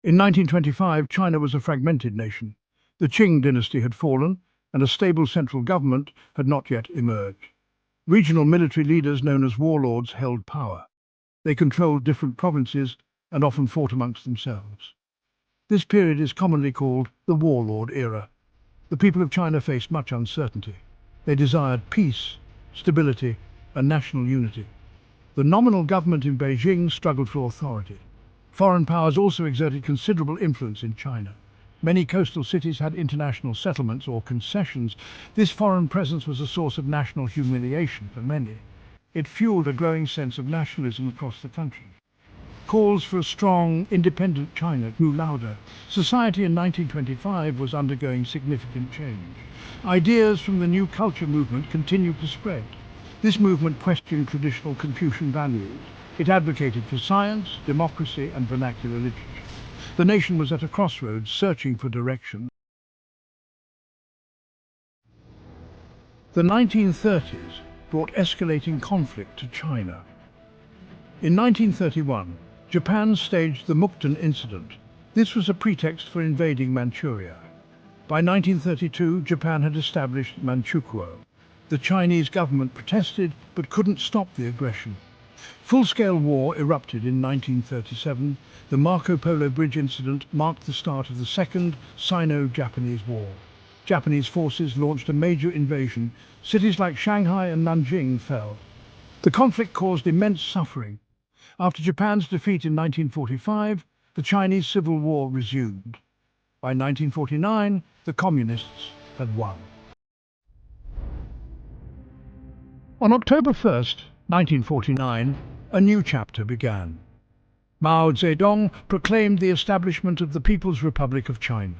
In 1925, China was a fragmented nation. The Qing dynasty had fallen, and a stable central government had not yet emerged. Regional military leaders known as warlords held power. They controlled different provinces and often fought amongst themselves. This period is commonly called the warlord era. The people of China faced much uncertainty. They desired peace, stability, and national unity. The nominal government in Beijing struggled for authority. Foreign powers also exerted considerable influence in China. Many coastal cities had international settlements or concessions. This foreign presence was a source of national humiliation for many. It fueled a growing sense of nationalism across the country. Calls for a strong, independent China grew louder. Society in 1925 was undergoing significant change. Ideas from the new culture movement continued to spread. This movement questioned traditional Confucian values. It advocated for science, democracy, and vernacular literature. The nation was at a crossroads, searching for direction. The 1930s brought escalating conflict to China. In 1931, Japan staged the Mukden incident. This was a pretext for invading Manchuria. By 1932, Japan had established Manchukuo. The Chinese government protested but couldn't stop the aggression. Full-scale war erupted in 1937. The Marco Polo Bridge incident marked the start of the Second Sino-Japanese War. Japanese forces launched a major invasion. Cities like Shanghai and Nanjing fell. The conflict caused immense suffering. After Japan's defeat in 1945, the Chinese Civil War resumed. By 1949, the Communists had won. On October 1st, 1949, a new chapter began. Mao Zedong proclaimed the establishment of the People's Republic of China.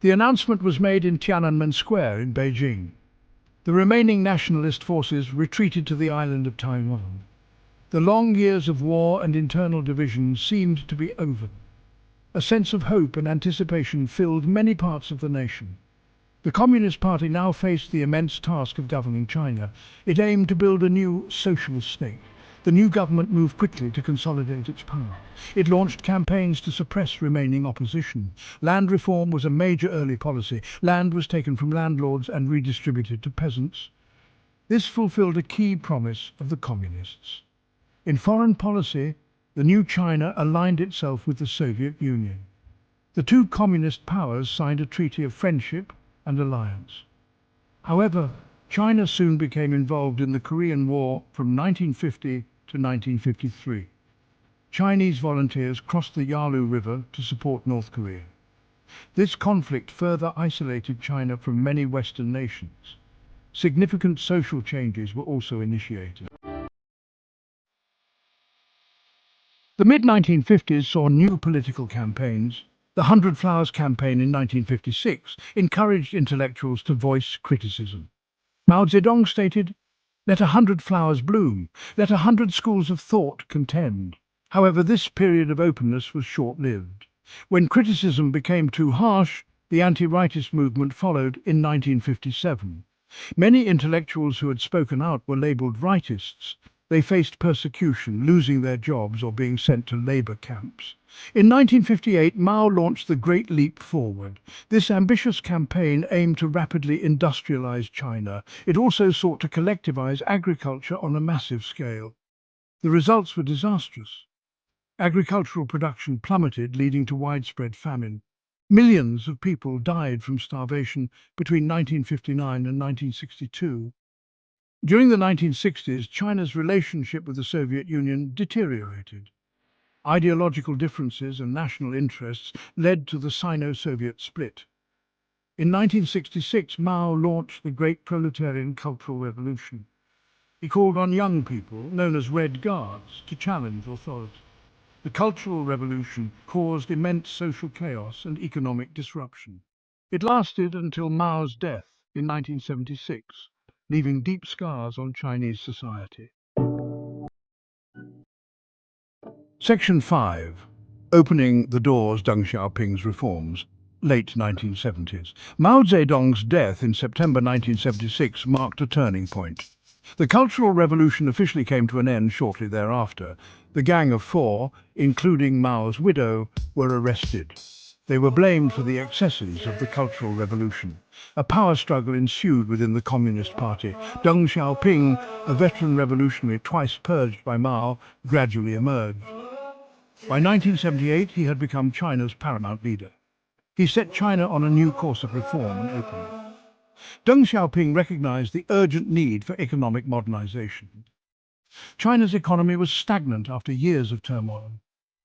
The announcement was made in Tiananmen Square in Beijing. The remaining nationalist forces retreated to the island of Taiwan. The long years of war and internal division seemed to be over. A sense of hope and anticipation filled many parts of the nation. The Communist Party now faced the immense task of governing China. It aimed to build a new socialist state. The new government moved quickly to consolidate its power. It launched campaigns to suppress remaining opposition. Land reform was a major early policy. Land was taken from landlords and redistributed to peasants. This fulfilled a key promise of the Communists. In foreign policy, the new China aligned itself with the Soviet Union. The two communist powers signed a treaty of friendship and alliance. However, China soon became involved in the Korean War from 1950 to 1953. Chinese volunteers crossed the Yalu River to support North Korea. This conflict further isolated China from many Western nations. Significant social changes were also initiated. The mid-1950s saw new political campaigns. The Hundred Flowers campaign in 1956 encouraged intellectuals to voice criticism. Mao Zedong stated, "Let 100 flowers bloom, let 100 schools of thought contend." However, this period of openness was short-lived. When criticism became too harsh, the anti-rightist movement followed in 1957. Many intellectuals who had spoken out were labeled rightists. They faced persecution, losing their jobs or being sent to labor camps. In 1958, Mao launched the Great Leap Forward. This ambitious campaign aimed to rapidly industrialize China. It also sought to collectivize agriculture on a massive scale. The results were disastrous. Agricultural production plummeted, leading to widespread famine. Millions of people died from starvation between 1959 and 1962. During the 1960s, China's relationship with the Soviet Union deteriorated. Ideological differences and national interests led to the Sino-Soviet split. In 1966, Mao launched the Great Proletarian Cultural Revolution. He called on young people, known as Red Guards, to challenge authority. The Cultural Revolution caused immense social chaos and economic disruption. It lasted until Mao's death in 1976, leaving deep scars on Chinese society. Section 5. Opening the doors Deng Xiaoping's reforms. Late 1970s. Mao Zedong's death in September 1976 marked a turning point. The Cultural Revolution officially came to an end shortly thereafter. The Gang of Four, including Mao's widow, were arrested. They were blamed for the excesses of the Cultural Revolution. A power struggle ensued within the Communist Party. Deng Xiaoping, a veteran revolutionary twice purged by Mao, gradually emerged. By 1978, he had become China's paramount leader. He set China on a new course of reform and openness. Deng Xiaoping recognized the urgent need for economic modernization. China's economy was stagnant after years of turmoil.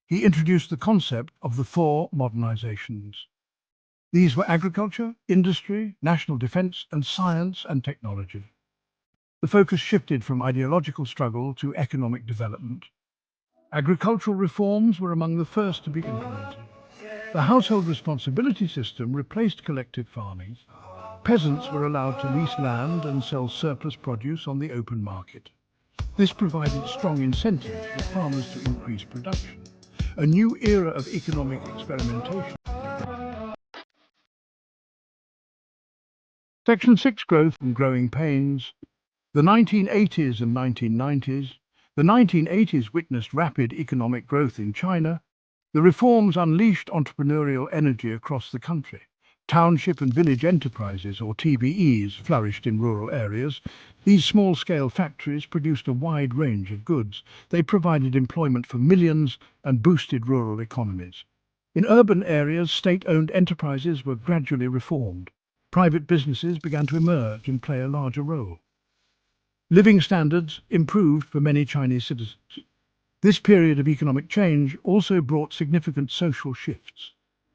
He introduced the concept of the four modernizations. These were agriculture, industry, national defense, and science and technology. The focus shifted from ideological struggle to economic development. Agricultural reforms were among the first to be implemented. The household responsibility system replaced collective farming. Peasants were allowed to lease land and sell surplus produce on the open market. This provided strong incentives for farmers to increase production. A new era of economic experimentation. Section 6: Growth and Growing Pains. The 1980s and 1990s. The 1980s witnessed rapid economic growth in China. The reforms unleashed entrepreneurial energy across the country. Township and village enterprises, or TVEs, flourished in rural areas. These small-scale factories produced a wide range of goods. They provided employment for millions and boosted rural economies. In urban areas, state-owned enterprises were gradually reformed. Private businesses began to emerge and play a larger role. Living standards improved for many Chinese citizens. This period of economic change also brought significant social shifts.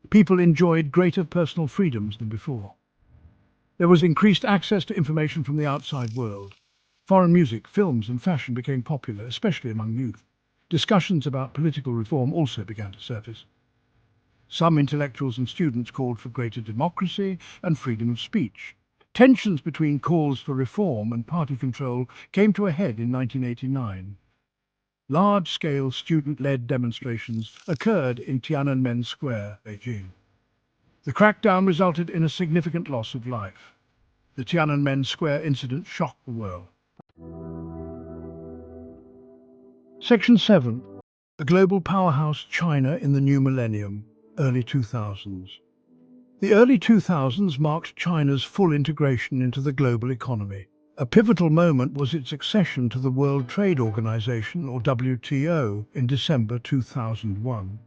People enjoyed greater personal freedoms than before. There was increased access to information from the outside world. Foreign music, films, and fashion became popular, especially among youth. Discussions about political reform also began to surface. Some intellectuals and students called for greater democracy and freedom of speech. Tensions between calls for reform and party control came to a head in 1989. Large-scale student-led demonstrations occurred in Tiananmen Square, Beijing. The crackdown resulted in a significant loss of life. The Tiananmen Square incident shocked the world. Section 7: A global powerhouse, China in the new millennium, early 2000s. The early 2000s marked China's full integration into the global economy. A pivotal moment was its accession to the World Trade Organization, or WTO, in December 2001.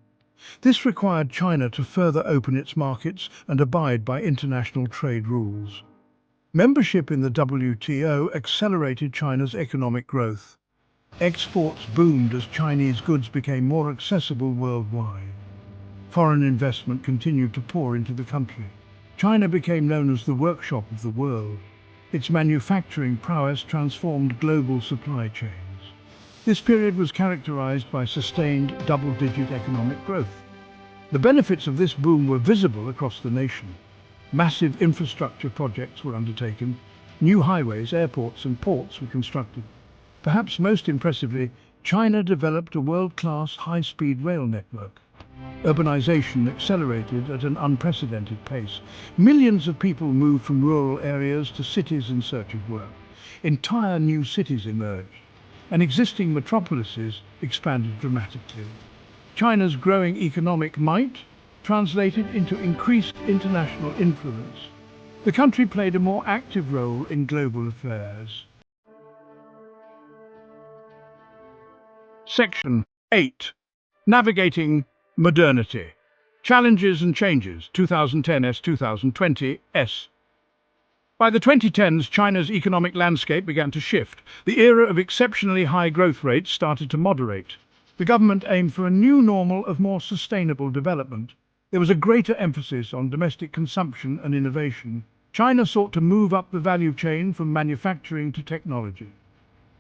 This required China to further open its markets and abide by international trade rules. Membership in the WTO accelerated China's economic growth. Exports boomed as Chinese goods became more accessible worldwide. Foreign investment continued to pour into the country. China became known as the workshop of the world. Its manufacturing prowess transformed global supply chains. This period was characterized by sustained double-digit economic growth. The benefits of this boom were visible across the nation. Massive infrastructure projects were undertaken. New highways, airports, and ports were constructed. Perhaps most impressively, China developed a world-class high-speed rail network. Urbanization accelerated at an unprecedented pace. Millions of people moved from rural areas to cities in search of work. Entire new cities emerged, and existing metropolises expanded dramatically. China's growing economic might translated into increased international influence. The country played a more active role in global affairs. Section 8: Navigating Modernity. Challenges and Changes, 2010s-2020s. By the 2010s, China's economic landscape began to shift. The era of exceptionally high growth rates started to moderate. The government aimed for a new normal of more sustainable development. There was a greater emphasis on domestic consumption and innovation. China sought to move up the value chain from manufacturing to technology.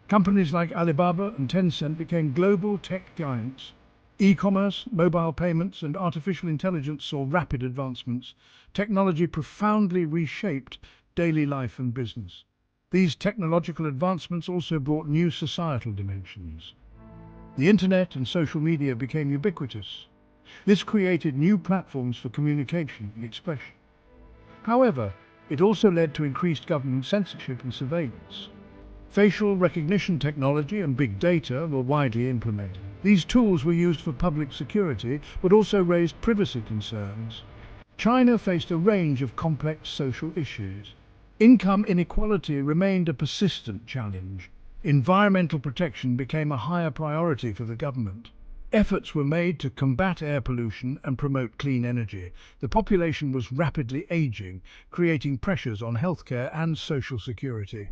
Companies like Alibaba and Tencent became global tech giants. E-commerce, mobile payments, and artificial intelligence saw rapid advancements. Technology profoundly reshaped daily life and business. These technological advancements also brought new societal dimensions. The internet and social media became ubiquitous. This created new platforms for communication and expression. However, it also led to increased government censorship and surveillance. Facial recognition technology and big data were widely implemented. These tools were used for public security, but also raised privacy concerns. China faced a range of complex social issues. Income inequality remained a persistent challenge. Environmental protection became a higher priority for the government. Efforts were made to combat air pollution and promote clean energy. The population was rapidly aging, creating pressures on healthcare and social security.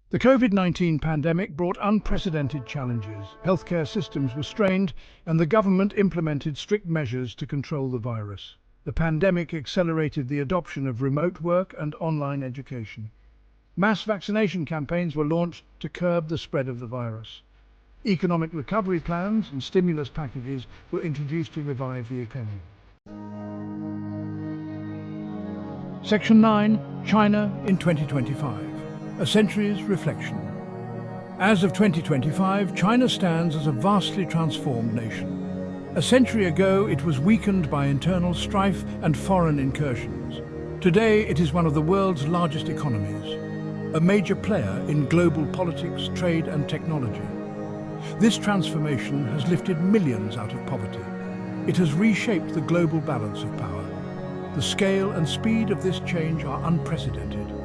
The COVID-19 pandemic brought unprecedented challenges. Healthcare systems were strained, and the government implemented strict measures to control the virus. The pandemic accelerated the adoption of remote work and online education. Mass vaccination campaigns were launched to curb the spread of the virus. Economic recovery plans and stimulus packages were introduced to revive the economy. Section 9. China in 2025. A century's reflection. As of 2025, China stands as a vastly transformed nation. A century ago, it was weakened by internal strife and foreign incursions. Today, it is one of the world's largest economies, a major player in global politics, trade and technology. This transformation has lifted millions out of poverty. It has reshaped the global balance of power. The scale and speed of this change are unprecedented.